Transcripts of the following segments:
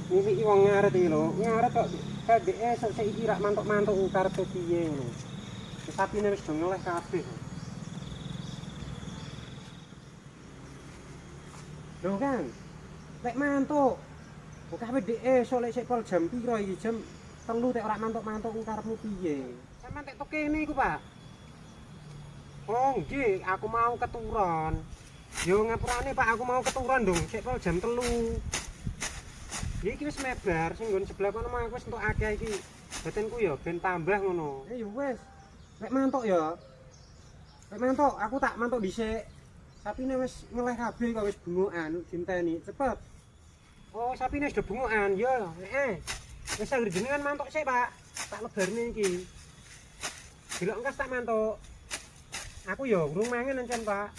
Niliki wong ngaret iki lho, ngaret kok kadek esuk sik iki rak mantuk-mantuk karepe piye ngono. Sapine wis do ngeleh kabeh. Lho kan, lek mantuk. Kok kabeh dek esuk lek sik pol jam piro iki jam 3 tek ora mantuk-mantuk karepmu piye? Sampeyan tek tok kene iku, Pak. Oh, nggih, aku mau keturun. Yo ngapurane Pak, aku mau keturun dong, sik pol jam 3. Ya iki wis mebar, sing nggon sebelah kono mah aku wis entuk akeh iki. Batinku ya ben tambah ngono. Ya wis. Lek mantuk ya. Lek mantuk, aku tak mantuk dhisik. Sapine wis ngeleh kabeh kok wis bungukan, dinteni. Cepet. Oh, sapine wis do bungukan. Ya, heeh. Wis anggere jenengan mantuk sik, Pak. Tak lebarne iki. Delok engkas tak mantuk. Aku ya urung mangan encen, Pak.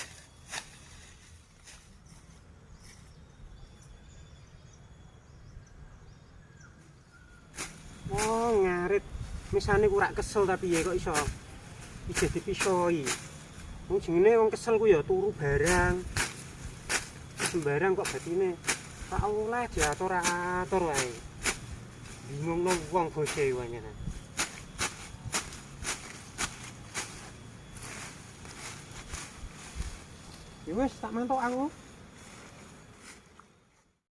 Oh, ngarit. Misane kurak kesel tapi ya kok iso ijeh dipisoi. Wong jenenge wong kesel ku ya turu barang. Sembarang kok batine tak oleh diatur-atur wae. Bingungno wong bose wae. Ya wis tak mantuk aku.